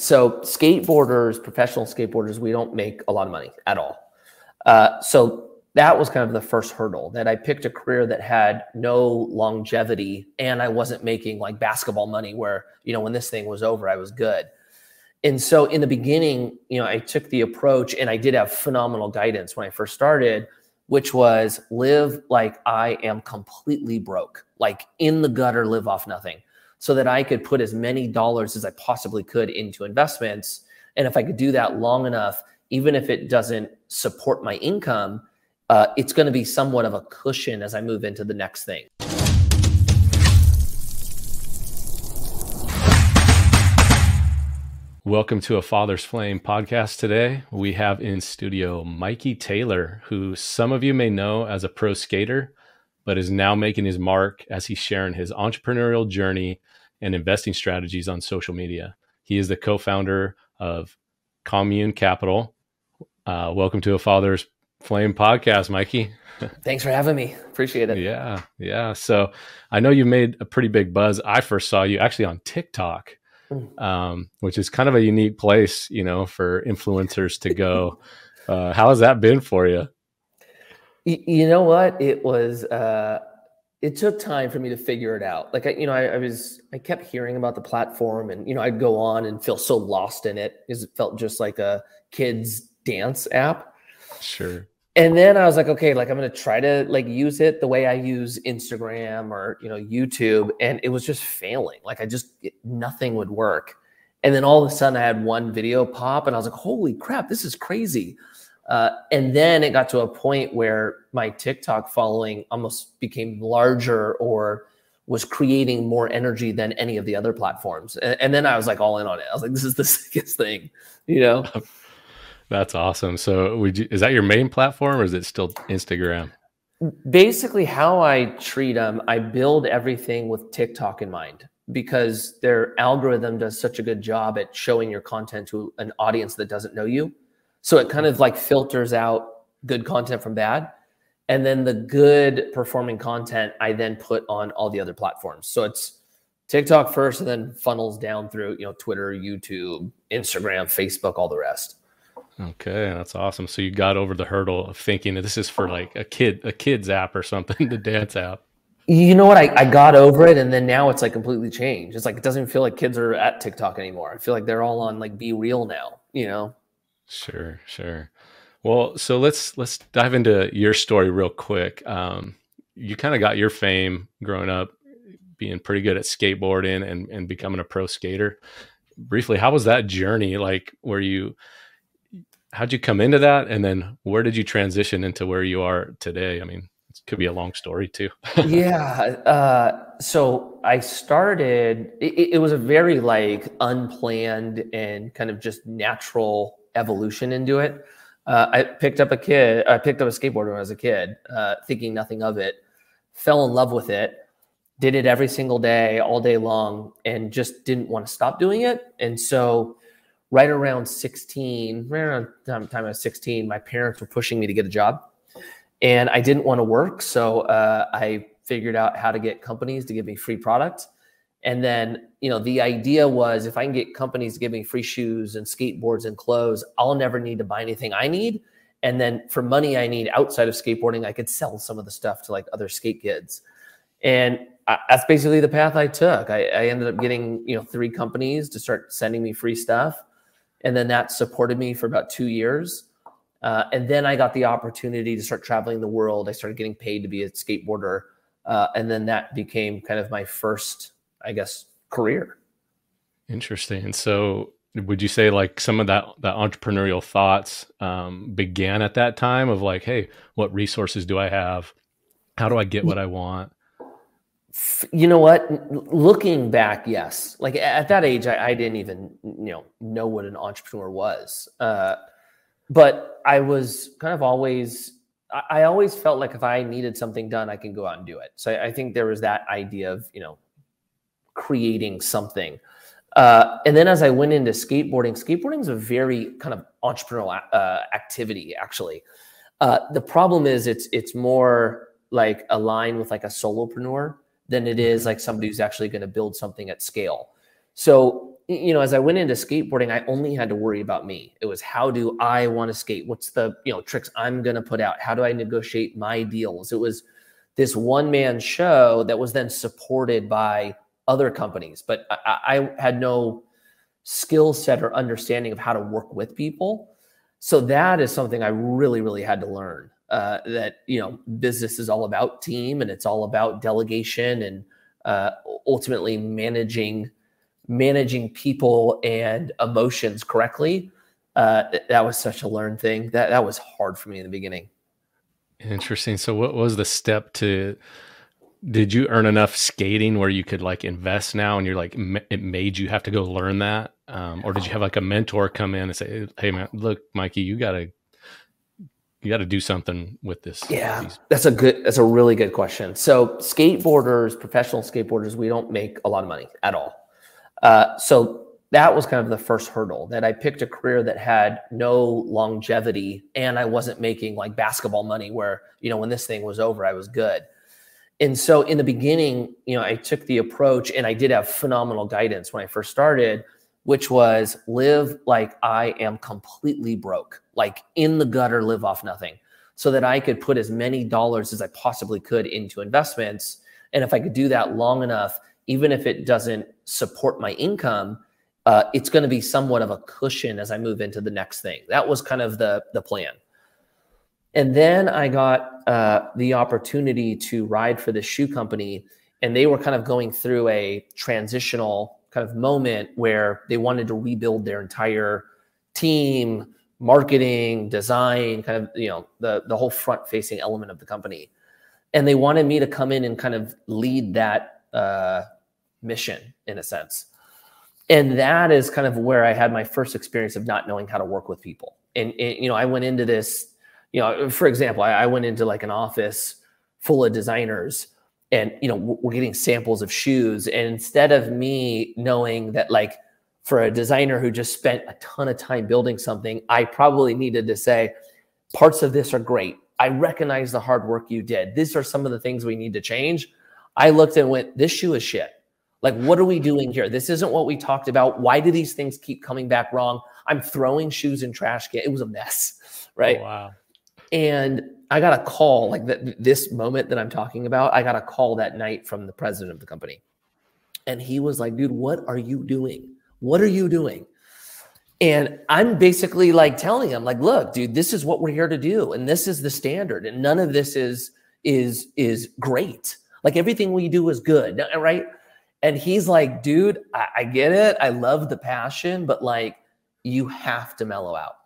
So skateboarders, professional skateboarders, we don't make a lot of money at all. So that was kind of the first hurdle, that I picked a career that had no longevity and I wasn't making like basketball money where, when this thing was over, I was good. And so in the beginning, I took the approach, and I did have phenomenal guidance when I first started, which was live like I am completely broke, like in the gutter, live off nothing, so that I could put as many dollars as I possibly could into investments. And if I could do that long enough, even if it doesn't support my income, it's going to be somewhat of a cushion as I move into the next thing. Welcome to A Father's Flame podcast. Today, we have in studio Mikey Taylor, who some of you may know as a pro skater, but is now making his mark as he's sharing his entrepreneurial journey and investing strategies on social media. He is the co-founder of Commune Capital. Welcome to A Father's Flame podcast, Mikey. Thanks for having me. Appreciate it. Yeah. So I know you made a pretty big buzz. I first saw you actually on TikTok, which is kind of a unique place, for influencers to go. How has that been for you? You know what? It was, it took time for me to figure it out. Like, I kept hearing about the platform, and, I'd go on and feel so lost in it because it felt just like a kid's dance app. Sure. And then I was like, okay, like I'm going to try to use it the way I use Instagram or, YouTube. And it was just failing. Like nothing would work. And then all of a sudden I had one video pop and I was like, holy crap, this is crazy. And then it got to a point where my TikTok following almost became larger or was creating more energy than any of the other platforms. And then I was like all in on it. I was like, this is the sickest thing, That's awesome. So is that your main platform, or is it still Instagram? Basically, how I treat them, I build everything with TikTok in mind, because their algorithm does such a good job at showing your content to an audience that doesn't know you. So it kind of filters out good content from bad. And then the good performing content, I then put on all the other platforms. So it's TikTok first, and then funnels down through, Twitter, YouTube, Instagram, Facebook, all the rest. Okay, that's awesome. So you got over the hurdle of thinking that this is for like a kid's app or something, the dance app. You know what? I got over it, and then now it's completely changed. It's it doesn't even feel like kids are at TikTok anymore. I feel like they're all on Be Real now, Sure. Well, so let's dive into your story real quick. You kind of got your fame growing up, being pretty good at skateboarding and becoming a pro skater. Briefly, how was that journey? How'd you come into that? And then where did you transition into where you are today? I mean, it could be a long story too. Yeah. So I started, it was a very unplanned and kind of just natural evolution into it. I picked up a skateboard when I was a kid, thinking nothing of it, fell in love with it, did it every single day, all day long, and just didn't want to stop doing it. And so right around the time I was 16, my parents were pushing me to get a job, and I didn't want to work. So I figured out how to get companies to give me free product. And then, the idea was if I can get companies to give me free shoes and skateboards and clothes, I'll never need to buy anything I need. And then for money I need outside of skateboarding, I could sell some of the stuff to other skate kids. And that's basically the path I took. I ended up getting, 3 companies to start sending me free stuff. And then that supported me for about 2 years. And then I got the opportunity to start traveling the world. I started getting paid to be a skateboarder. And then that became kind of my first, career. Interesting. And so would you say some of that entrepreneurial thoughts began at that time of hey, what resources do I have? How do I get what I want? You know what? Looking back, yes. At that age, I didn't even, know what an entrepreneur was. But I was kind of I always felt like if I needed something done, I can go out and do it. So I think there was that idea of, creating something. And then as I went into skateboarding is a very kind of entrepreneurial activity, actually. The problem is it's more aligned with a solopreneur than it is somebody who's actually going to build something at scale. So as I went into skateboarding, I only had to worry about me. It was, how do I want to skate? What's the, tricks I'm going to put out? How do I negotiate my deals? It was this one-man show that was then supported by other companies, but I had no skill set or understanding of how to work with people. So that is something I really, really had to learn, that, business is all about team, and it's all about delegation, and ultimately managing people and emotions correctly. That was such a learned thing. That was hard for me in the beginning. Interesting. So what was the step did you earn enough skating where you could like invest now, and you're like, it made you have to go learn that? Or did you have like a mentor come in and say, hey man, look, Mikey, you gotta do something with this? Yeah, that's a really good question. So skateboarders, professional skateboarders, we don't make a lot of money at all. So that was kind of the first hurdle, that I picked a career that had no longevity, and I wasn't making like basketball money where, when this thing was over, I was good. And so in the beginning, I took the approach, and I did have phenomenal guidance when I first started, which was live like I am completely broke, like in the gutter, live off nothing, so that I could put as many dollars as I possibly could into investments. And if I could do that long enough, even if it doesn't support my income, it's going to be somewhat of a cushion as I move into the next thing. That was kind of the plan. And then I got the opportunity to ride for this shoe company, and they were kind of going through a transitional kind of moment where they wanted to rebuild their entire team, marketing, design, kind of, the whole front facing element of the company. And they wanted me to come in and kind of lead that mission in a sense. And that is kind of where I had my first experience of not knowing how to work with people. And I went into this, for example, I went into like an office full of designers, and, we're getting samples of shoes. And instead of me knowing that, like, for a designer who just spent a ton of time building something, I probably needed to say, parts of this are great. I recognize the hard work you did. These are some of the things we need to change. I looked and went, this shoe is shit. Like, what are we doing here? This isn't what we talked about. Why do these things keep coming back wrong? I'm throwing shoes in trash can. It was a mess, right? Oh, wow. And I got a call, like this moment that I'm talking about, I got a call that night from the president of the company. And he was like, dude, what are you doing? What are you doing? And I'm basically like telling him, like, look, dude, this is what we're here to do. And this is the standard. And none of this is great. Like, everything we do is good, right? And he's like, dude, I get it. I love the passion, but like, you have to mellow out.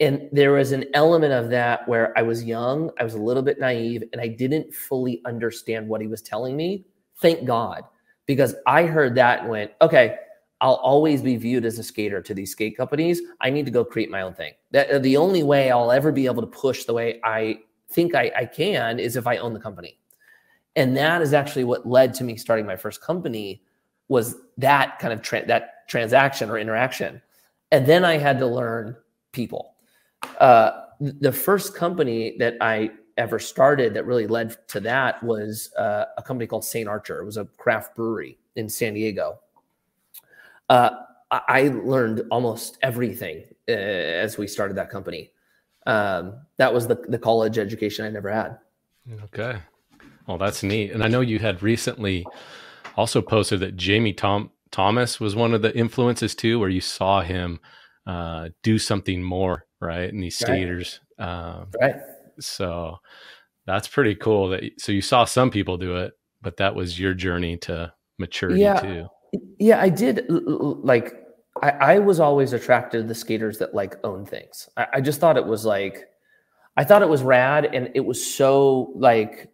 And there was an element of that where I was young, I was a little bit naive, and I didn't fully understand what he was telling me. Thank God, because I heard that and went, okay, I'll always be viewed as a skater to these skate companies. I need to go create my own thing. That the only way I'll ever be able to push the way I think I can is if I own the company. And that is actually what led to me starting my first company, was that kind of that transaction or interaction. And then I had to learn people. The first company that I ever started that really led to that was a company called Saint Archer. It was a craft brewery in San Diego. I learned almost everything as we started that company. That was the college education I never had. Okay. Well, that's neat. And I know you had recently also posted that Jamie Thomas was one of the influences too, where you saw him do something more, right? And these skaters. Right. So that's pretty cool. So you saw some people do it, but that was your journey to maturity too. Yeah, I did. Like, I was always attracted to the skaters that like own things. I just thought it was like, I thought it was rad, and it was so like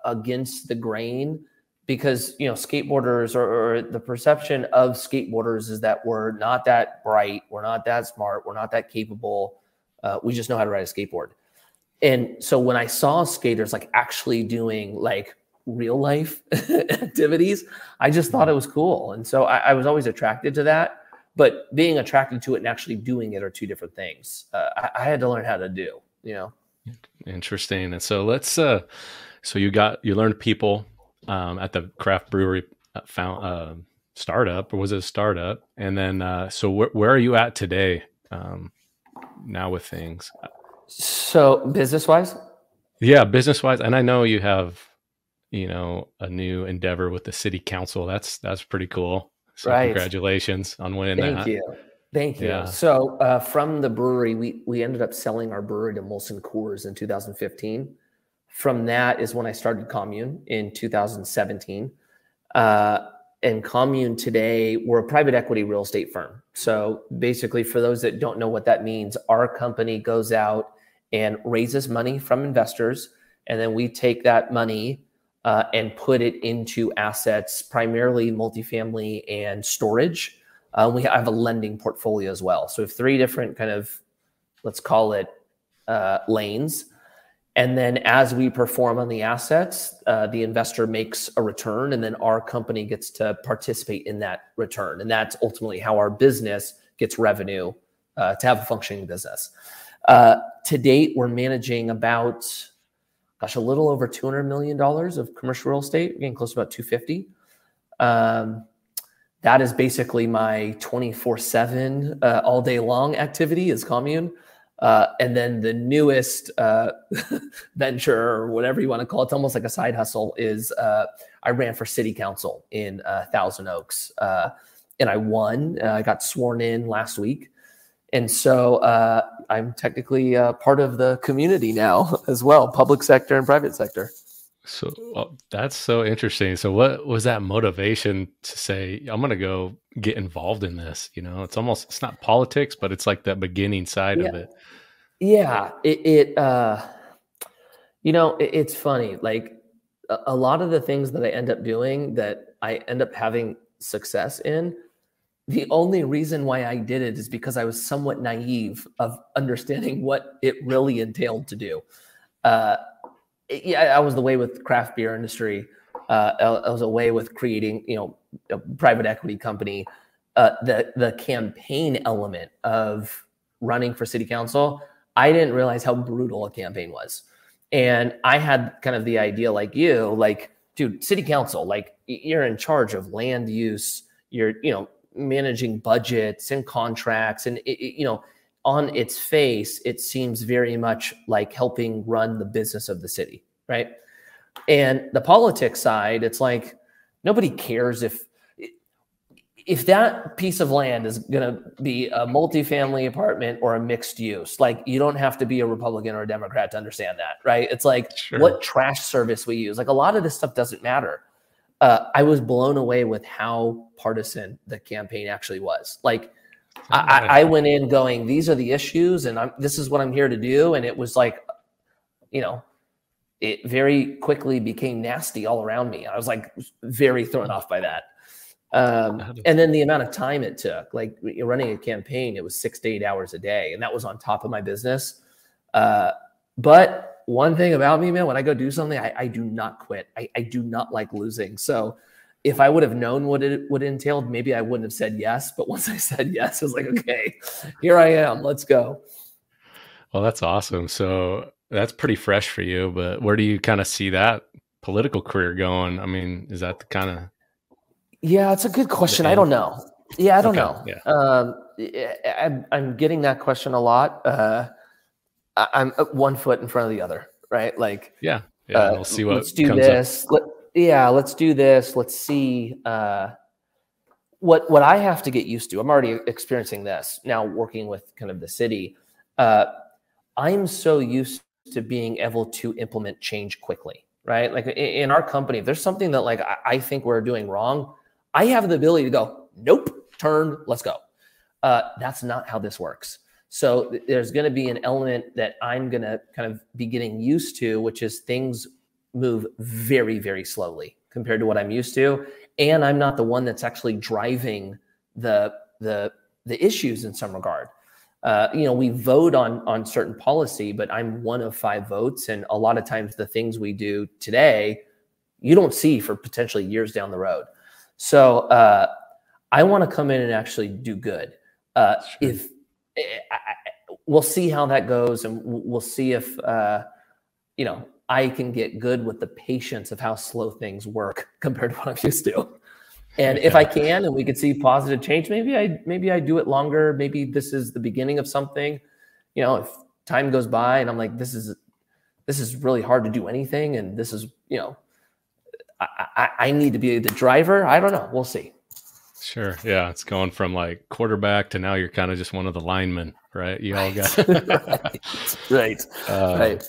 against the grain, because skateboarders or the perception of skateboarders is that we're not that bright, we're not that smart, we're not that capable. We just know how to ride a skateboard. And so when I saw skaters like actually doing like real life activities, I just thought it was cool. And so I was always attracted to that, but being attracted to it and actually doing it are two different things. I had to learn how to do, Interesting. And so let's, so you learned people, at the craft brewery startup, or was it a startup? And then, so where are you at today now with things? So business wise? Yeah, business wise. And I know you have, a new endeavor with the city council. That's pretty cool. So Right. congratulations on winning Thank that. you. Thank you. Yeah. So from the brewery, we ended up selling our brewery to MillerCoors in 2015. From that is when I started Commune in 2017. And Commune today, we're a private equity real estate firm. So basically, for those that don't know what that means, our company goes out and raises money from investors, and then we take that money and put it into assets, primarily multifamily and storage. We have a lending portfolio as well. So we have three different kind of, let's call it lanes. And then as we perform on the assets, the investor makes a return, and then our company gets to participate in that return. And that's ultimately how our business gets revenue to have a functioning business. To date, we're managing about, a little over $200 million of commercial real estate, getting close to about 250. That is basically my 24/7 all day long activity is Commune. And then the newest venture, or whatever you want to call it, it's almost like a side hustle, is I ran for city council in Thousand Oaks. And I won. I got sworn in last week. And so I'm technically part of the community now as well, public sector and private sector. So that's so interesting. So what was that motivation to say, I'm going to go get involved in this? It's not politics, but it's like that beginning side Yeah. of it. Yeah. It's funny. Like a lot of the things that I end up doing that I end up having success in, the only reason why I did it is because I was somewhat naive of understanding what it really entailed to do. I was the way with craft beer industry. I was a way with creating, a private equity company. The campaign element of running for city council, I didn't realize how brutal a campaign was. And I had kind of the idea like you, like, dude, city council, like you're in charge of land use, you're, managing budgets and contracts. And, on its face, it seems very much like helping run the business of the city, right? And the politics side, it's like nobody cares if that piece of land is going to be a multifamily apartment or a mixed use. Like you don't have to be a Republican or a Democrat to understand that, right? It's like what trash service we use. Like a lot of this stuff doesn't matter. I was blown away with how partisan the campaign actually was. Like I went in going, these are the issues and this is what I'm here to do. And it was like, it very quickly became nasty all around me. I was like very thrown off by that. And then the amount of time it took, like running a campaign, it was 6 to 8 hours a day. And that was on top of my business. But one thing about me, man, when I go do something, I do not quit. I do not like losing. So if I would have known what it would entailed, maybe I wouldn't have said yes. But once I said yes, I was like, okay, here I am. Let's go. Well, that's awesome. So that's pretty fresh for you, but where do you kind of see that political career going? I mean, is that the kind of... Yeah, it's a good question. I don't know. Yeah, I don't know. Yeah. I'm getting that question a lot. I'm 1 foot in front of the other, right? Like, we'll see what let's do comes this. up. Let's do this. Let's see what I have to get used to. I'm already experiencing this now, working with kind of the city. I'm so used to being able to implement change quickly, right? Like in our company, if there's something that like I think we're doing wrong, I have the ability to go, nope, turn, let's go. That's not how this works. So there's going to be an element that I'm going to kind of be getting used to, which is things move very, very slowly compared to what I'm used to. And I'm not the one that's actually driving the issues in some regard. We vote on certain policy, but I'm one of 5 votes. And a lot of times the things we do today, you don't see for potentially years down the road. So I want to come in and actually do good. If we'll see how that goes, and we'll see if I can get good with the patience of how slow things work compared to what I'm used to. And if I can, and we could see positive change, maybe I do it longer. Maybe this is the beginning of something. If time goes by and I'm like, this is really hard to do anything, and this is, I need to be the driver. I don't know. We'll see. Sure. Yeah. It's going from like quarterback to now you're kind of just one of the linemen, right? You all got right. Right.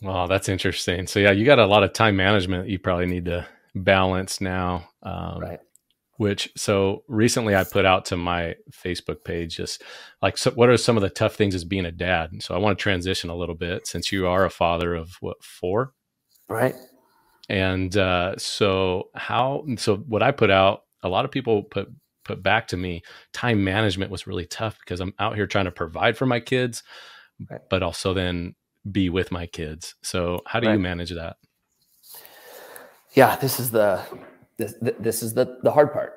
Wow, that's interesting. So yeah, you got a lot of time management you probably need to balance now. Right. So recently I put out to my Facebook page, just like, so what are some of the tough things as being a dad? And so I want to transition a little bit, since you are a father of 4? Right. And so what I put out, a lot of people put back to me, time management was really tough because I'm out here trying to provide for my kids, right, but also then be with my kids. So how do you manage that? Yeah, this is the hard part.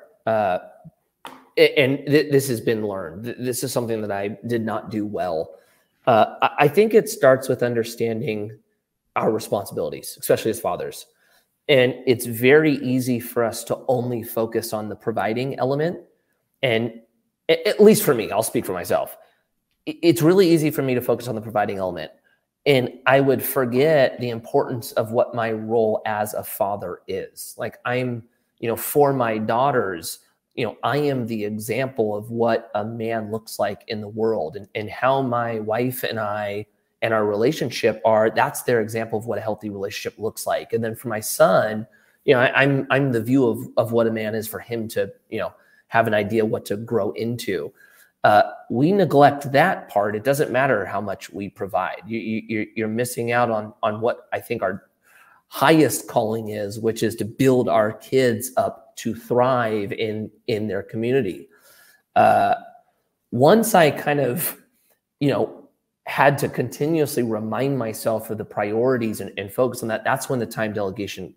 And this has been learned. This is something that I did not do well. I think it starts with understanding our responsibilities, especially as fathers. And it's very easy for us to only focus on the providing element. And at least for me, I'll speak for myself. It's really easy for me to focus on the providing element. And I would forget the importance of what my role as a father is. Like, I'm, for my daughters, I am the example of what a man looks like in the world, and how my wife and I and our relationship that's their example of what a healthy relationship looks like. And then for my son, I'm the view of what a man is for him to, have an idea what to grow into. We neglect that part. It doesn't matter how much we provide. You're missing out on what I think our highest calling is, which is to build our kids up to thrive in their community. Once I kind of, had to continuously remind myself of the priorities and focus on that, that's when the time delegation,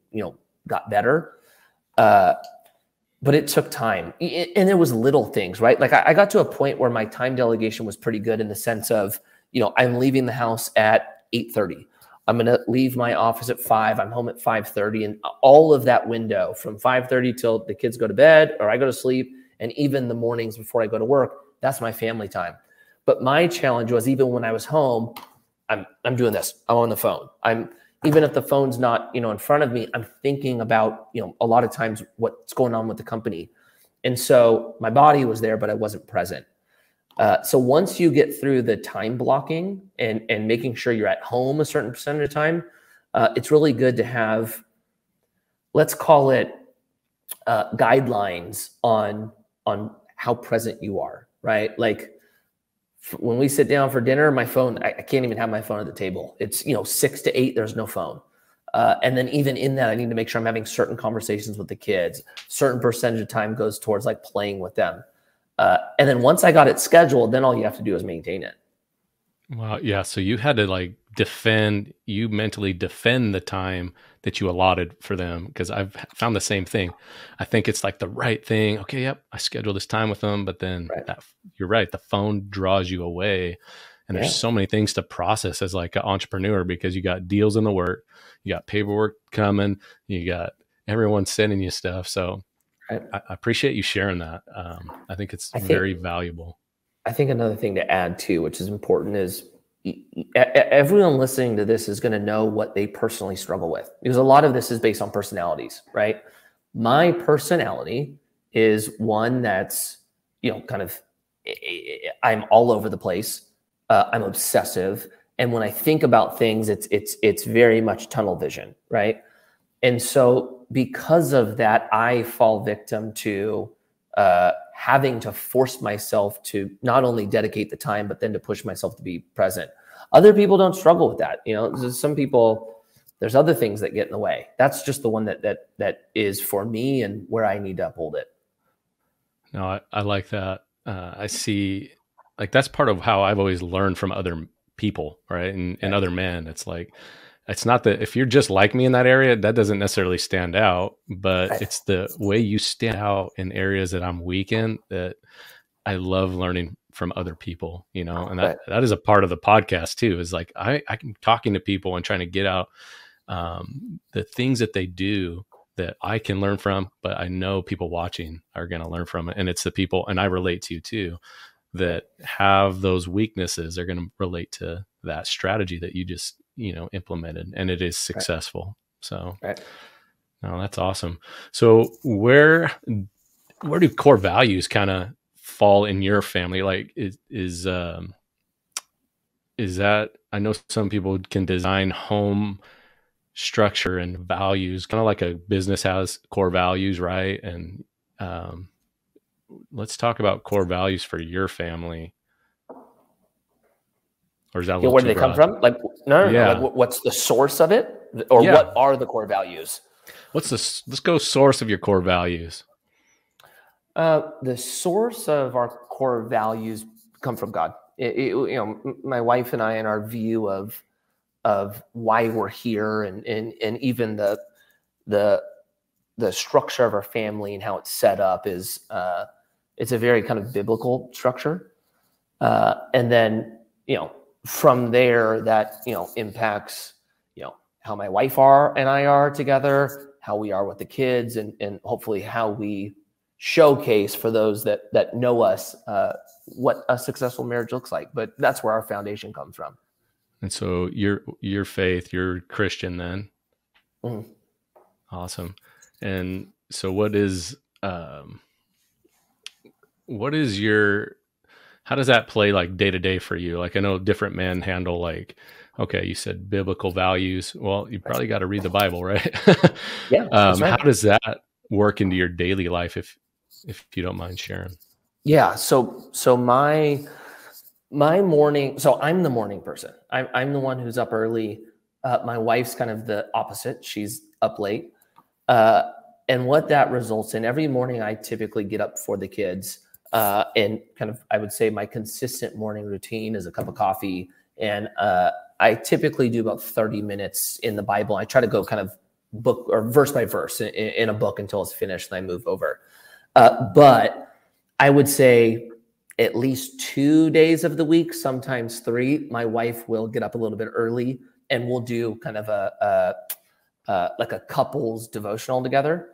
got better. But it took time, and there was little things, right? Like I got to a point where my time delegation was pretty good, in the sense of, I'm leaving the house at 8:30. I'm going to leave my office at 5. I'm home at 5:30, and all of that window from 5:30 till the kids go to bed or I go to sleep, and even the mornings before I go to work, that's my family time. But my challenge was, even when I was home, I'm doing this. I'm on the phone. Even if the phone's not, in front of me, I'm thinking about, a lot of times what's going on with the company. And so my body was there, but I wasn't present. So once you get through the time blocking and making sure you're at home a certain percentage of the time, it's really good to have, let's call it guidelines on how present you are, right? Like, when we sit down for dinner, my phone, I can't even have my phone at the table. It's, 6 to 8, there's no phone. And then even in that, I need to make sure I'm having certain conversations with the kids. Certain percentage of time goes towards like playing with them. And then once I got it scheduled, then all you have to do is maintain it. Wow. Yeah. So you had to mentally defend the time that you allotted for them, because I've found the same thing. I think it's like the right thing. Okay. Yep. I scheduled this time with them, but then you're right. The phone draws you away, and there's so many things to process as like an entrepreneur, because you got deals in the work, you got paperwork coming, you got everyone sending you stuff. So I appreciate you sharing that. I think it's very valuable. I think another thing to add too, which is important, is everyone listening to this is going to know what they personally struggle with, because a lot of this is based on personalities, right? My personality is one that's, kind of, I'm all over the place. I'm obsessive. And when I think about things, it's very much tunnel vision, right? And so because of that, I fall victim to having to force myself to not only dedicate the time, but then to push myself to be present. Other people don't struggle with that. Some people, there's other things that get in the way. That's just the one that is for me and where I need to uphold it. No, I like that. I see, like, that's part of how I've always learned from other people, right? And other men. It's like, it's not that if you're just like me in that area, that doesn't necessarily stand out, but it's the way you stand out in areas that I'm weak in that I love learning from other people, and that is a part of the podcast too, is like, I'm talking to people and trying to get out the things that they do that I can learn from, but I know people watching are going to learn from it. And it's the people, and I relate to too, that have those weaknesses are going to relate to that strategy that you just, implemented, and it is successful. So, no, that's awesome. So where do core values kind of fall in your family? Like is that, I know some people can design home structure and values, kind of like a business has core values, right? And let's talk about core values for your family. Or is that a little where too do they broad? come from? Like, no. Like, what's the source of it, or what are the core values? Let's go source of your core values. The source of our core values come from God. My wife and I, and our view of why we're here, and even the structure of our family and how it's set up is it's a very kind of biblical structure. And then, from there, that, impacts, how my wife and I are together, how we are with the kids, and hopefully how we showcase for those that know us, what a successful marriage looks like. But that's where our foundation comes from. And so your faith, you're Christian then. Mm-hmm. Awesome. And so how does that play like day to day for you? Like, I know different men handle, like, okay, you said biblical values. Well, you probably got to read the Bible, right? Yeah. That's right. How does that work into your daily life, if you don't mind sharing? Yeah. So my morning, so I'm the morning person. I'm the one who's up early. My wife's kind of the opposite. She's up late. And what that results in, every morning I typically get up for the kids. And kind of, I would say my consistent morning routine is a cup of coffee. And I typically do about 30 minutes in the Bible. I try to go kind of book or verse by verse in a book until it's finished, and I move over. But I would say at least 2 days of the week, sometimes 3, my wife will get up a little bit early, and we'll do kind of like a couples devotional together.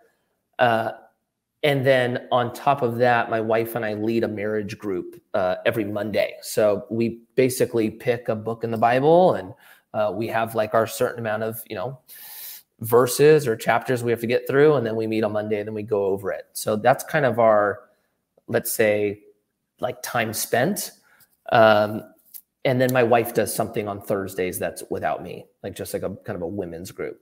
And then on top of that, my wife and I lead a marriage group every Monday. So we basically pick a book in the Bible, and we have like our certain amount of, verses or chapters we have to get through. And then we meet on Monday, and then we go over it. So that's kind of our, let's say, like time spent. And then my wife does something on Thursdays that's without me, like just like a kind of a women's group.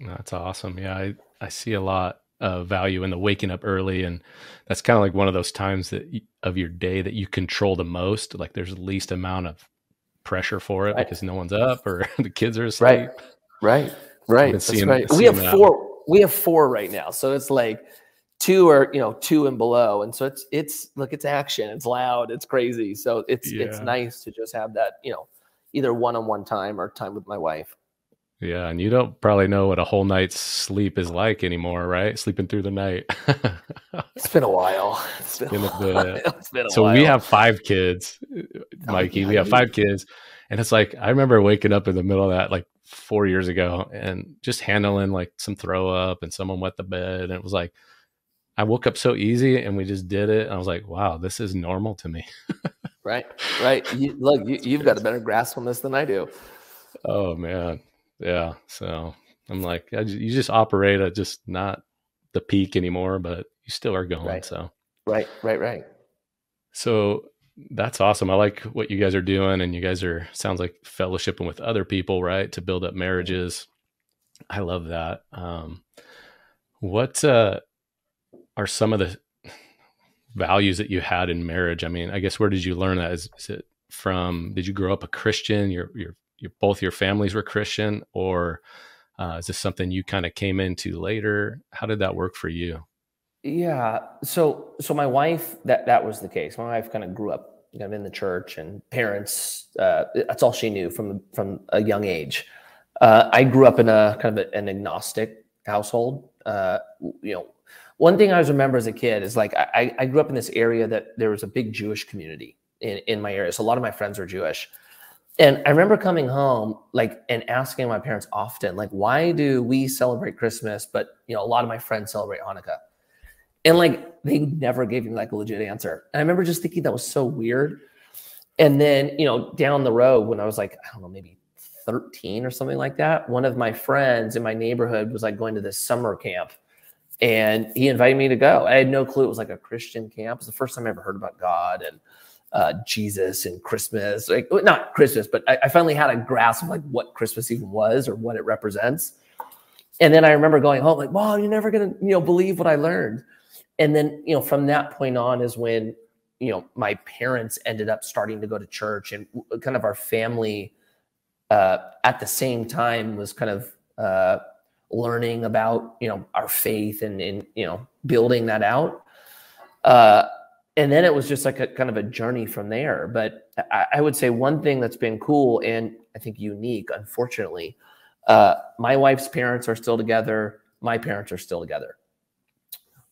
That's awesome. Yeah, I see a lot of value in the waking up early, and that's kind of like one of those times of your day that you control the most. Like, there's the least amount of pressure for it, because no one's up or the kids are asleep. Right. That's right. We have 4 right now, so it's like 2 are 2 and below, and so it's action, it's loud, it's crazy. So it's nice to just have that either one-on-one time or time with my wife. Yeah, and you don't probably know what a whole night's sleep is like anymore, right? Sleeping through the night. It's been a while. It's been a while. So we have 5 kids, Mikey. We have 5 kids. And it's like, I remember waking up in the middle of that like 4 years ago, and just handling like some throw up, and someone wet the bed. And it was like, I woke up so easy, and we just did it. And I was like, wow, this is normal to me. Right. You've got a better grasp on this than I do. Oh, man. Yeah. So I'm like, you just operate at just not the peak anymore, but you still are going. Right. So. Right. So that's awesome. I like what you guys are doing, and you guys sounds like fellowshipping with other people, right? To build up marriages. I love that. What are some of the values that you had in marriage? I mean, I guess, where did you learn that? Is it did you grow up a Christian? Both your families were Christian, or is this something you kind of came into later? How did that work for you? Yeah. So my wife, that was the case. My wife kind of grew up in the church, and parents, that's all she knew from a young age. I grew up in a kind of an agnostic household. One thing I always remember as a kid is like, I grew up in this area that there was a big Jewish community in my area. So a lot of my friends are Jewish. And I remember coming home, like, and asking my parents often, like, why do we celebrate Christmas, but, you know, a lot of my friends celebrate Hanukkah? And like, they never gave me like a legit answer. And I remember just thinking that was so weird. And then, you know, down the road when I was like, I don't know, maybe 13 or something like that, one of my friends in my neighborhood was like going to this summer camp, and he invited me to go. I had no clue it was like a Christian camp. It was the first time I ever heard about God and Jesus and Christmas. Like, not Christmas, but I finally had a grasp of like what Christmas even was or what it represents. And then I remember going home like, wow, you're never going to, you know, believe what I learned. And then, you know, from that point on is when, you know, my parents ended up starting to go to church, and kind of our family at the same time was kind of learning about, you know, our faith and you know, building that out. And then it was just like a kind of a journey from there. But I would say one thing that's been cool and I think unique, unfortunately, my wife's parents are still together. My parents are still together.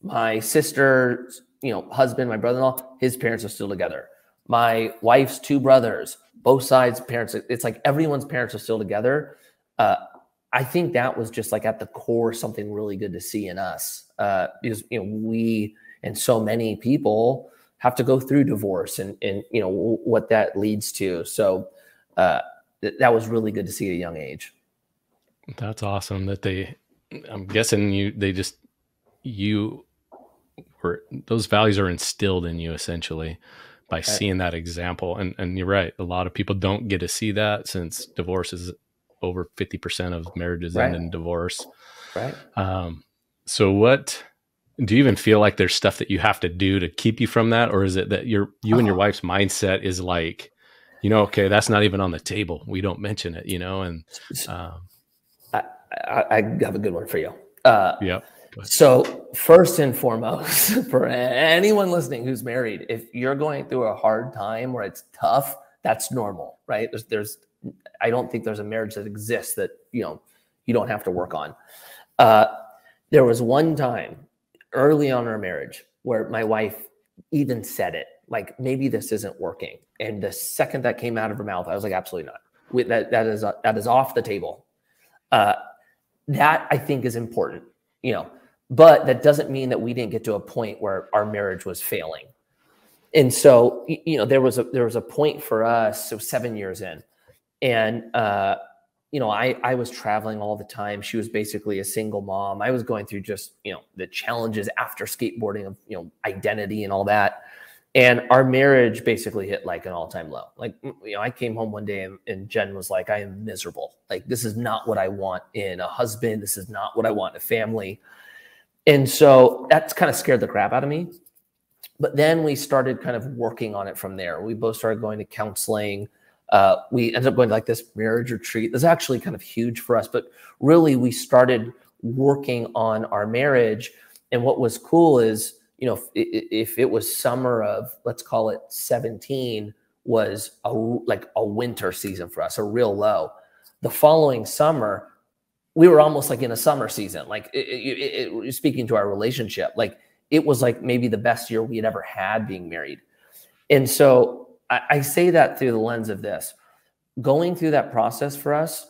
My sister's, you know, husband, my brother-in-law, his parents are still together. My wife's two brothers, both sides' parents, it's like everyone's parents are still together. I think that was just like at the core something really good to see in us, because, you know, we and so many people have to go through divorce and you know what that leads to. So that was really good to see at a young age. That's awesome that I'm guessing you were, those values are instilled in you essentially by seeing that example. And you're right. A lot of people don't get to see that, since divorce is over 50% of marriages end in divorce. Right. So what, do you even feel like there's stuff that you have to do to keep you from that? Or is it that you and your wife's mindset is like, you know, okay, that's not even on the table, we don't mention it, you know? And I have a good one for you. Yeah. So first and foremost, for anyone listening who's married, if you're going through a hard time where it's tough, that's normal, right? I don't think there's a marriage that exists that, you know, you don't have to work on. There was one time early on in our marriage where my wife even said it, like, maybe this isn't working. And the second that came out of her mouth, I was like, absolutely not. That is off the table. That I think is important, you know, but that doesn't mean that we didn't get to a point where our marriage was failing. And so, you know, there was a point for us, so 7 years in, and, you know, I was traveling all the time. She was basically a single mom. I was going through just, you know, the challenges after skateboarding of, you know, identity and all that. And our marriage basically hit like an all-time low. Like, you know, I came home one day and Jen was like, I am miserable. Like, this is not what I want in a husband. This is not what I want in a family. And so that's kind of scared the crap out of me. But then we started kind of working on it from there. We both started going to counseling. We ended up going to like this marriage retreat. This is actually kind of huge for us, but really we started working on our marriage. And what was cool is, you know, if it was summer of, let's call it 17, was like a winter season for us, a real low. The following summer, we were almost like in a summer season. Like speaking to our relationship, like it was like maybe the best year we had ever had being married. And so I say that through the lens of this. Going through that process for us,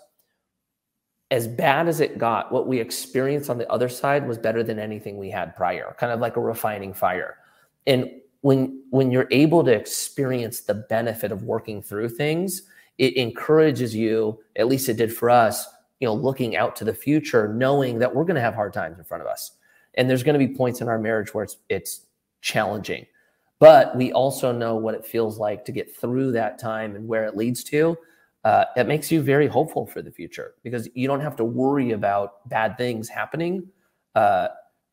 as bad as it got, what we experienced on the other side was better than anything we had prior, kind of like a refining fire. And when you're able to experience the benefit of working through things, it encourages you, at least it did for us, you know, looking out to the future, knowing that we're going to have hard times in front of us. And there's going to be points in our marriage where it's challenging. But we also know what it feels like to get through that time and where it leads to. It makes you very hopeful for the future because you don't have to worry about bad things happening.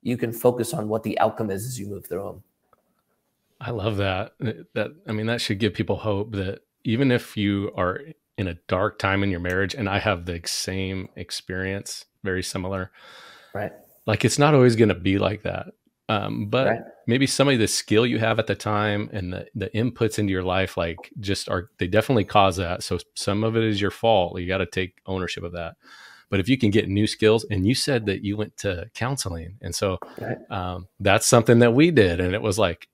You can focus on what the outcome is as you move through them. I love that. I mean, that should give people hope that even if you are in a dark time in your marriage, and I have the same experience, very similar, right? Like it's not always going to be like that. But right. Maybe some of the skill you have at the time and the inputs into your life, like they definitely cause that. So some of it is your fault. You got to take ownership of that. But if you can get new skills, and you said that you went to counseling. And so that's something that we did. And it was like,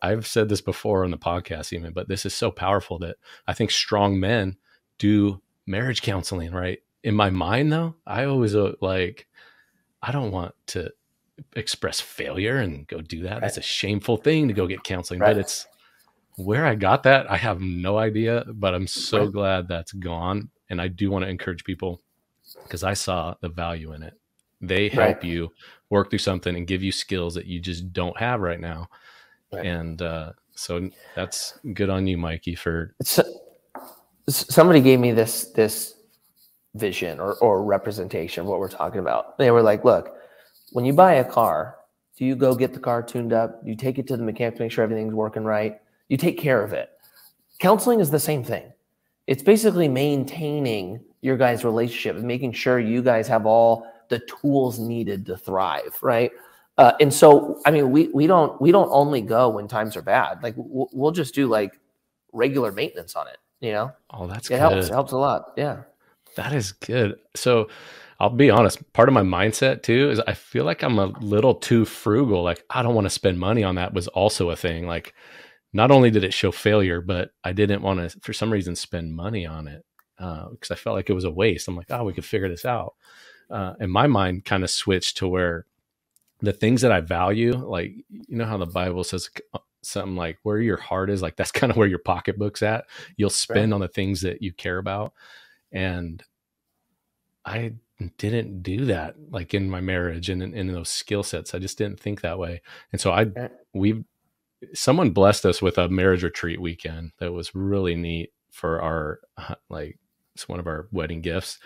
I've said this before on the podcast even, but this is so powerful that I think strong men do marriage counseling, right? In my mind though, I always like, I don't want to express failure and go do that. Right. That's a shameful thing to go get counseling, right. But it's where I got that. I have no idea, but I'm so glad that's gone. And I do want to encourage people, because I saw the value in it. They help you work through something and give you skills that you just don't have right now. Right. And so that's good on you, Mikey, for somebody gave me this vision or representation of what we're talking about. They were like, look, when you buy a car, do you go get the car tuned up? You take it to the mechanic to make sure everything's working right. You take care of it. Counseling is the same thing. It's basically maintaining your guys' relationship and making sure you guys have all the tools needed to thrive, right? And so, I mean, we don't only go when times are bad. Like we'll just do like regular maintenance on it, you know? Oh, that's good. It helps a lot. Yeah. That is good. So I'll be honest, part of my mindset too is I feel like I'm a little too frugal. Like I don't want to spend money on that was also a thing. Like not only did it show failure, but I didn't want to, for some reason, spend money on it because I felt like it was a waste. I'm like, oh, we could figure this out. And my mind kind of switched to where the things that I value, like, you know how the Bible says something like where your heart is, like that's kind of where your pocketbook's at. You'll spend on the things that you care about. And I didn't do that like in my marriage and in those skill sets. I just didn't think that way. And so someone blessed us with a marriage retreat weekend that was really neat for our, like, it's one of our wedding gifts.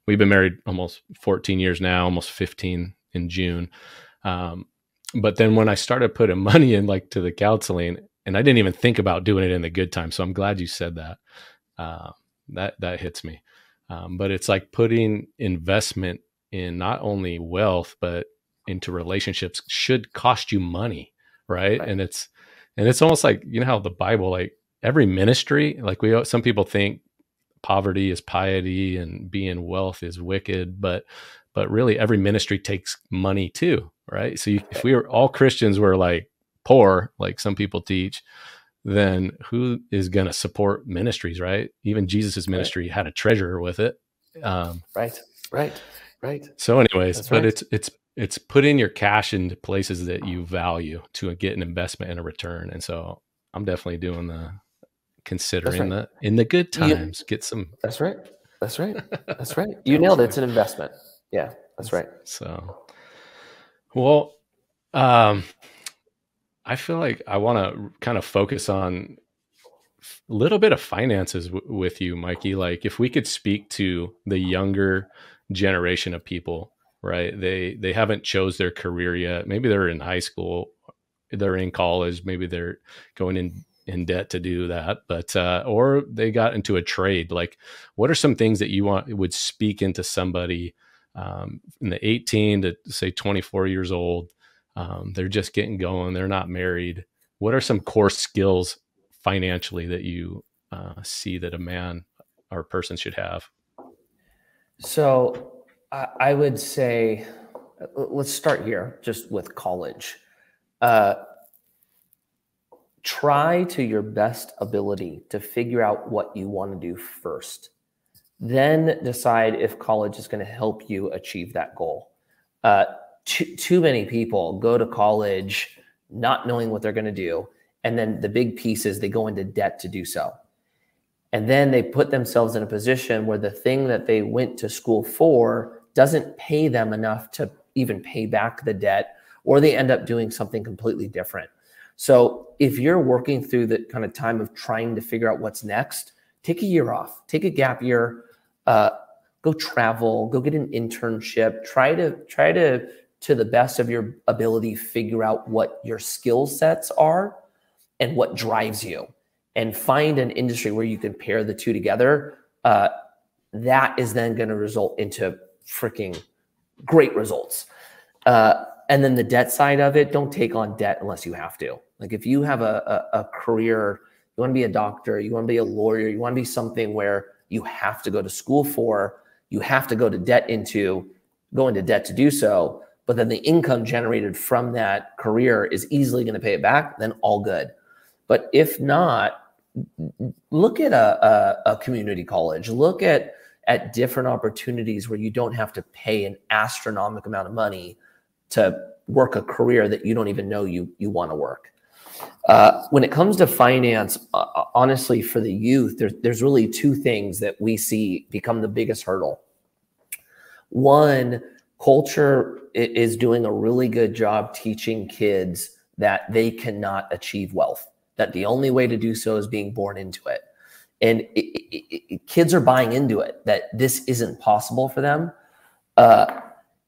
We've been married almost 14 years now, almost 15 in June. But then when I started putting money in like to the counseling, and I didn't even think about doing it in the good time. So I'm glad you said that. That hits me. But it's like putting investment in not only wealth, but into relationships should cost you money. Right. And it's almost like, you know how the Bible, like every ministry, like some people think poverty is piety and being wealth is wicked, but really every ministry takes money too. Right. So if we were all Christians were like poor, like some people teach, then who is going to support ministries, right? Even Jesus's ministry had a treasurer with it. Right. So anyways, but it's putting your cash into places that you value to get an investment and a return. And so I'm definitely doing considering that in the good times, get some. That's right. You nailed it. It's an investment. Yeah, that's right. So, well, I feel like I want to kind of focus on a little bit of finances with you, Mikey. Like if we could speak to the younger generation of people, right? They haven't chose their career yet. Maybe they're in high school, they're in college, maybe they're going in debt to do that, but or they got into a trade. Like what are some things that you would speak into somebody in the 18 to say 24 years old? They're just getting going. They're not married. What are some core skills financially that you see that a man or a person should have? So I would say, let's start here just with college. Try to your best ability to figure out what you want to do first. Then decide if college is going to help you achieve that goal. Too many people go to college not knowing what they're going to do. And then the big piece is they go into debt to do so. And then they put themselves in a position where the thing that they went to school for doesn't pay them enough to even pay back the debt, or they end up doing something completely different. So if you're working through the kind of time of trying to figure out what's next, take a year off, take a gap year, go travel, go get an internship, try to the best of your ability, figure out what your skill sets are and what drives you, and find an industry where you can pair the two together. That is then going to result into freaking great results. And then the debt side of it, don't take on debt unless you have to. Like if you have a career, you want to be a doctor, you want to be a lawyer, you want to be something where you have to go to school for, you have to go into debt to do so, but then the income generated from that career is easily going to pay it back, then all good. But if not, look at a community college, look at different opportunities where you don't have to pay an astronomical amount of money to work a career that you don't even know you want to work. When it comes to finance, honestly, for the youth, there's really two things that we see become the biggest hurdle. One, culture is doing a really good job teaching kids that they cannot achieve wealth, that the only way to do so is being born into it. And kids are buying into it, that this isn't possible for them.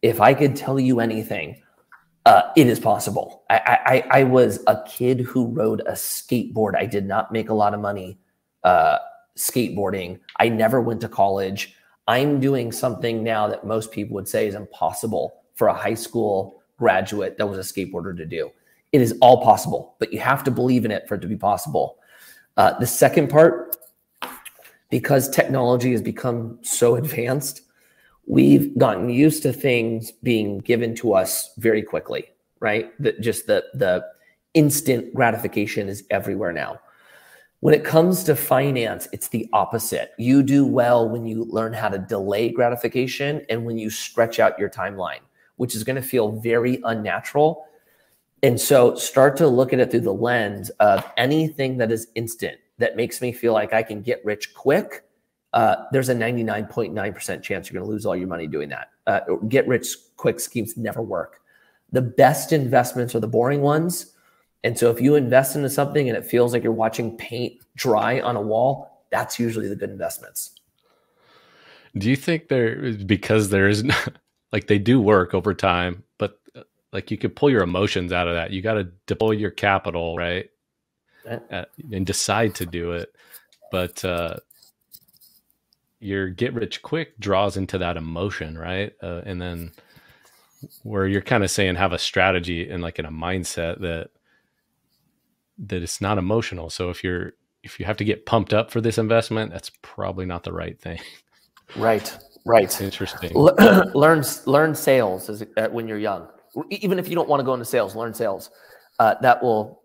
If I could tell you anything, it is possible. I was a kid who rode a skateboard. I did not make a lot of money skateboarding. I never went to college. I'm doing something now that most people would say is impossible for a high school graduate that was a skateboarder to do. It is all possible, but you have to believe in it for it to be possible. The second part, because technology has become so advanced, we've gotten used to things being given to us very quickly, right? Just the instant gratification is everywhere now. When it comes to finance, it's the opposite. You do well when you learn how to delay gratification and when you stretch out your timeline, which is going to feel very unnatural. And so start to look at it through the lens of anything that is instant, that makes me feel like I can get rich quick. There's a 99.9% chance you're going to lose all your money doing that. Get rich quick schemes never work. The best investments are the boring ones. And so if you invest into something and it feels like you're watching paint dry on a wall, that's usually the good investments. Do you think because there is, like, they do work over time, but like you could pull your emotions out of that. You got to deploy your capital, right? And decide to do it. But your get rich quick draws into that emotion, right? And then where you're kind of saying have a strategy and like in a mindset that it's not emotional. So if you have to get pumped up for this investment, that's probably not the right thing. Right. Interesting. Learn sales when you're young. Even if you don't want to go into sales, learn sales. That will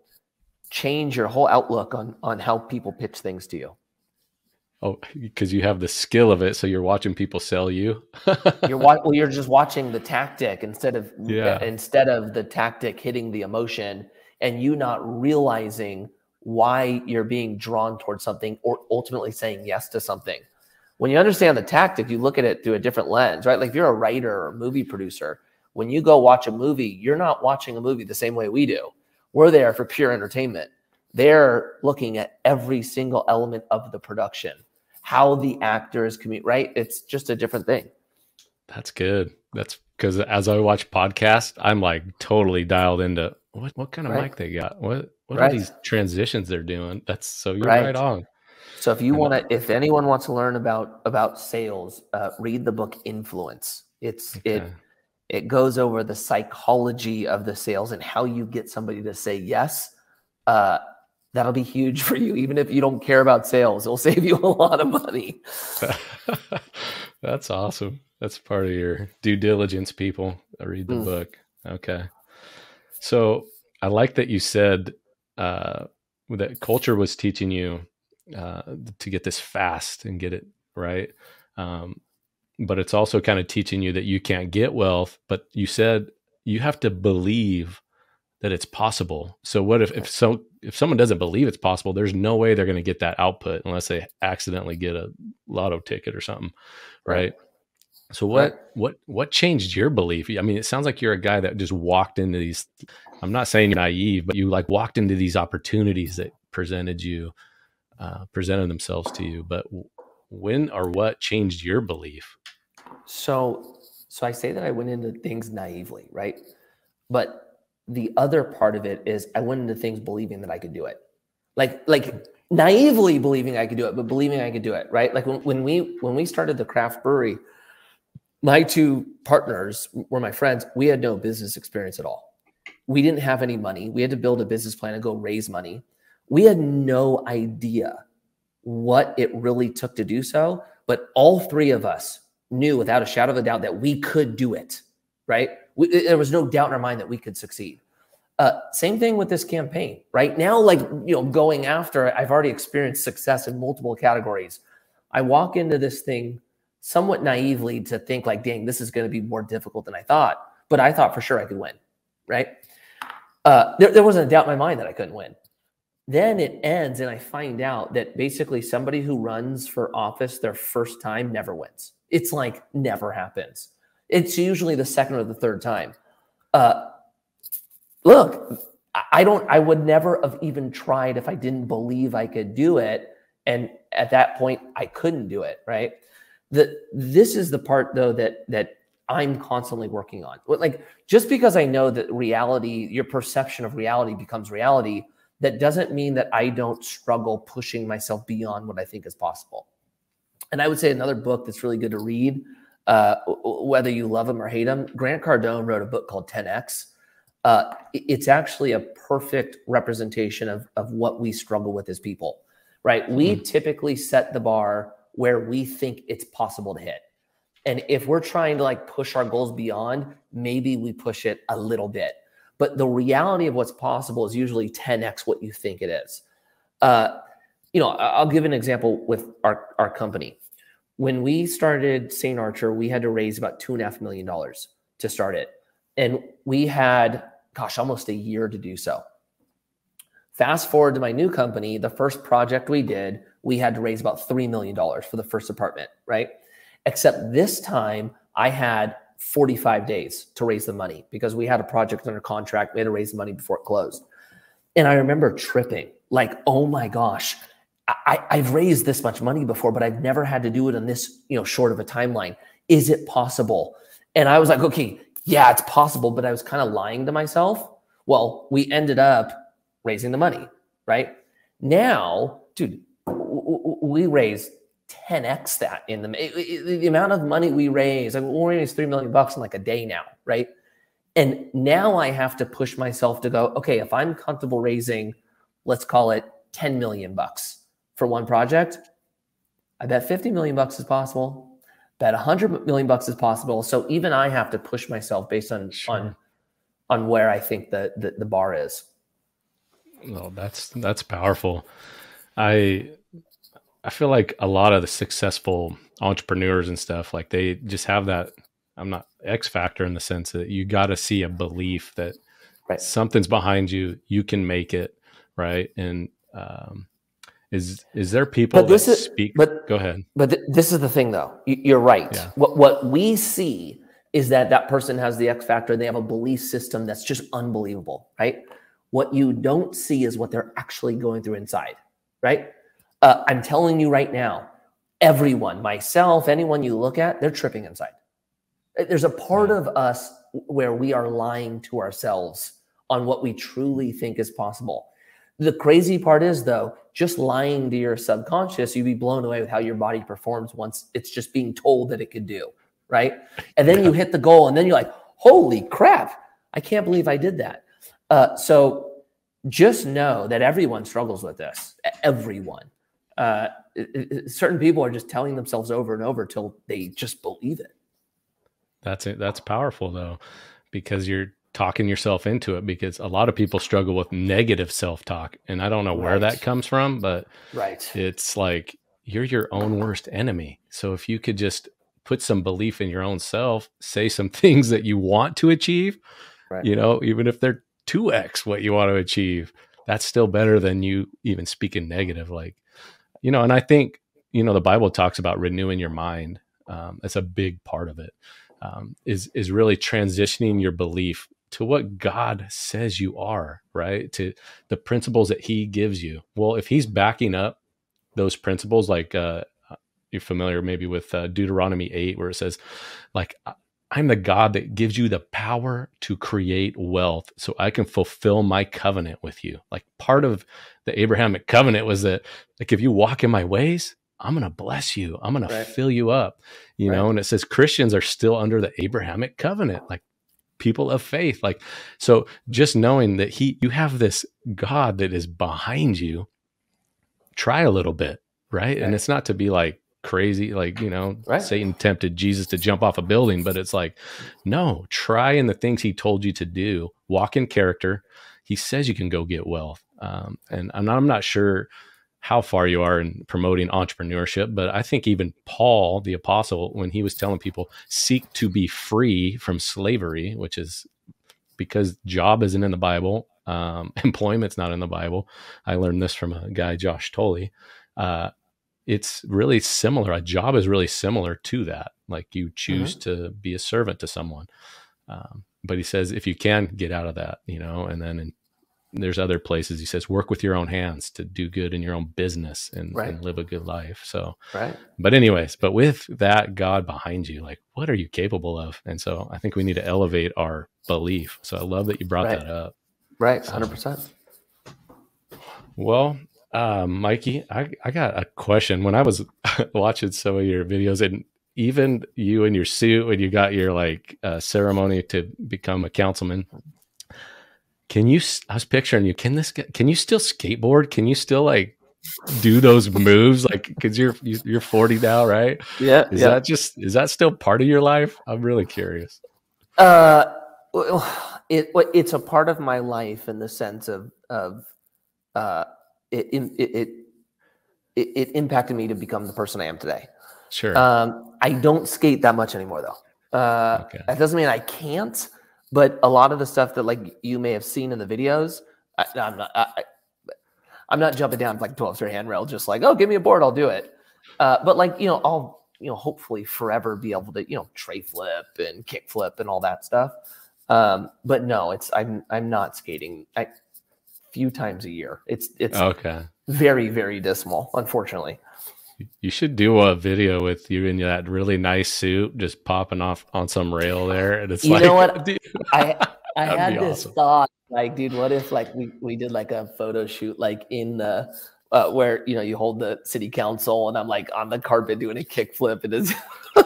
change your whole outlook on how people pitch things to you. Oh, because you have the skill of it, so you're watching people sell you. You're just watching the tactic instead of the tactic hitting the emotion, and you not realizing why you're being drawn towards something or ultimately saying yes to something. When you understand the tactic, you look at it through a different lens, right? Like if you're a writer or a movie producer, when you go watch a movie, you're not watching a movie the same way we do. We're there for pure entertainment. They're looking at every single element of the production, how the actors commute, right? It's just a different thing. That's good. That's because as I watch podcasts, I'm like totally dialed into what kind of mic they got. What are these transitions they're doing? That's so you're right on. So if anyone wants to learn about sales, read the book Influence. It goes over the psychology of the sales and how you get somebody to say yes. That'll be huge for you. Even if you don't care about sales, it'll save you a lot of money. That's awesome. That's part of your due diligence, people. Read the book. Okay. So I like that you said that culture was teaching you to get this fast and get it right. But it's also kind of teaching you that you can't get wealth, but you said you have to believe that it's possible. So what if someone doesn't believe it's possible, there's no way they're going to get that output unless they accidentally get a lotto ticket or something. Right. So what changed your belief? I mean, it sounds like you're a guy that just walked into these, I'm not saying you're naive, but you like walked into these opportunities that presented themselves to you. But when or what changed your belief? So I say that I went into things naively, right? But the other part of it is I went into things believing that I could do it. Like naively believing I could do it, but believing I could do it, right? Like when we started the craft brewery, my two partners were my friends. We had no business experience at all. We didn't have any money. We had to build a business plan and go raise money. We had no idea what it really took to do so, but all three of us knew without a shadow of a doubt that we could do it, right? There was no doubt in our mind that we could succeed. Same thing with this campaign right now, like, going after, I've already experienced success in multiple categories. I walk into this thing somewhat naively to think like, dang, this is going to be more difficult than I thought, but I thought for sure I could win. Right. There wasn't a doubt in my mind that I couldn't win. Then it ends and I find out that basically somebody who runs for office their first time never wins. It's like never happens. It's usually the second or the third time. Look, I would never have even tried if I didn't believe I could do it. And at that point, I couldn't do it, right? This is the part, though, that I'm constantly working on. Like, just because I know that reality, your perception of reality becomes reality, that doesn't mean that I don't struggle pushing myself beyond what I think is possible. And I would say another book that's really good to read, whether you love him or hate him, Grant Cardone wrote a book called 10X. It's actually a perfect representation of what we struggle with as people, right? We typically set the bar where we think it's possible to hit. And if we're trying to like push our goals beyond, maybe we push it a little bit. But the reality of what's possible is usually 10X what you think it is. I'll give an example with our company. When we started Saint Archer, we had to raise about $2.5 million to start it. And we had, almost a year to do so. Fast forward to my new company, the first project we did, we had to raise about $3 million for the first apartment, right? Except this time I had 45 days to raise the money because we had a project under contract. We had to raise the money before it closed. And I remember tripping, like, oh my gosh, I've raised this much money before, but I've never had to do it on this, short of a timeline. Is it possible? And I was like, okay, yeah, it's possible, but I was kind of lying to myself. Well, we ended up raising the money, right? Now, dude, we raised 10X that in the amount of money we raise. I mean, we'll raise $3 million in like a day now, right? And now I have to push myself to go, okay, if I'm comfortable raising, let's call it $10 million for one project, I bet $50 million is possible. Bet $100 million is possible. So even I have to push myself based on on where I think the bar is. Well, that's powerful. I feel like a lot of the successful entrepreneurs and stuff, like they just have that, I'm not X factor in the sense that you got to see a belief that something's behind you, you can make it, right? And is there people that speak? Go ahead. But this is the thing, though. You're right. Yeah. What we see is that person has the X factor. They have a belief system that's just unbelievable, right? What you don't see is what they're actually going through inside, right? I'm telling you right now, everyone, myself, anyone you look at, they're tripping inside. There's a part of us where we are lying to ourselves on what we truly think is possible. The crazy part is, though, just lying to your subconscious, you'd be blown away with how your body performs once it's just being told that it could do, right? And then you hit the goal, and then you're like, holy crap, I can't believe I did that. So just know that everyone struggles with this. Everyone. Certain people are just telling themselves over and over till they just believe it. That's it. That's powerful, though, because you're talking yourself into it, because a lot of people struggle with negative self-talk, and I don't know where that comes from, but it's like you're your own worst enemy. So if you could just put some belief in your own self, say some things that you want to achieve, even if they're 2X what you want to achieve, that's still better than you even speaking negative. Like, and I think, the Bible talks about renewing your mind. That's a big part of it, is really transitioning your belief to what God says you are, right? To the principles that he gives you. Well, if he's backing up those principles, like you're familiar maybe with Deuteronomy 8, where it says, like, I'm the God that gives you the power to create wealth so I can fulfill my covenant with you. Like, part of the Abrahamic covenant was that, like, if you walk in my ways, I'm going to bless you. I'm going to fill you up, and it says Christians are still under the Abrahamic covenant, like people of faith. Like, so just knowing that you have this God that is behind you, try a little bit. Right. And it's not to be like crazy, like, Right. Satan tempted Jesus to jump off a building, but it's like, no, try in the things he told you to do, walk in character. He says you can go get wealth. And I'm not sure how far you are in promoting entrepreneurship, but I think even Paul, the apostle, when he was telling people, seek to be free from slavery, which is because job isn't in the Bible, employment's not in the Bible. I learned this from a guy, Josh Tolley. It's really similar. A job is really similar to that. Like you choose to be a servant to someone. But he says, if you can get out of that, and then there's other places he says, work with your own hands to do good in your own business and live a good life. So, but anyways, but with that God behind you, like, what are you capable of? And so I think we need to elevate our belief. So I love that you brought that up. Right. 100%. Well, Mikey, I got a question. When I was watching some of your videos, and even you in your suit, when you got your ceremony to become a councilman, I was picturing you, can you still skateboard? Can you still do those moves? Cause you're 40 now, right? Yeah. Is that still part of your life? I'm really curious. It's a part of my life in the sense of it impacted me to become the person I am today. Sure. I don't skate that much anymore though. Okay. That doesn't mean I can't, but a lot of the stuff that you may have seen in the videos, I'm not jumping down 12-3 handrail, just oh, give me a board, I'll do it. But I'll hopefully forever be able to tray flip and kick flip and all that stuff. But no, I'm not skating a few times a year. It's okay. Very, very dismal, unfortunately. You should do a video with you in that really nice suit, just popping off on some rail there. And it's you know what? Dude, I had this awesome. thought, dude, what if we did a photo shoot in the where you hold the city council and I'm on the carpet doing a kickflip. It is,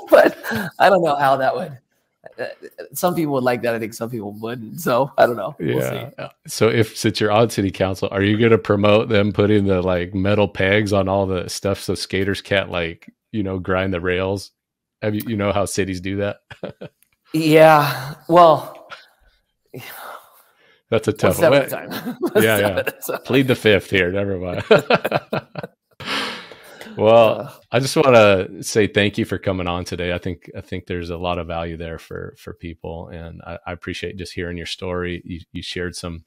but I don't know how that would. Some people would like that. I think some people wouldn't. So I don't know. We'll see. So since you're on city council, are you going to promote them putting the metal pegs on all the stuff so skaters can't grind the rails? Have you know how cities do that? Yeah. Well, that's a tough one. Yeah. Plead the fifth here. Never mind. Well, I just want to say thank you for coming on today. I think there's a lot of value there for people, and I appreciate just hearing your story. You shared some,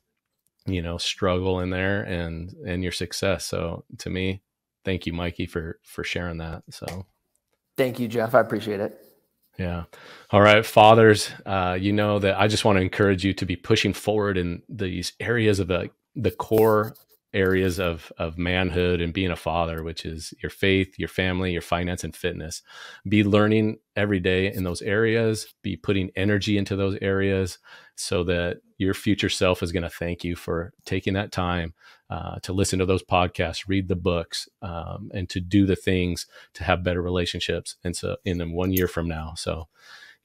struggle in there and your success. So to me, thank you, Mikey, for sharing that. So thank you, Jeff. I appreciate it. Yeah. All right, fathers, that I just want to encourage you to be pushing forward in these areas of the core areas of manhood and being a father, which is your faith, your family, your finance, and fitness. Be learning every day in those areas, be putting energy into those areas so that your future self is going to thank you for taking that time to listen to those podcasts, read the books, and to do the things to have better relationships. And so in 1 year from now, so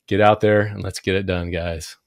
get out there and let's get it done, guys.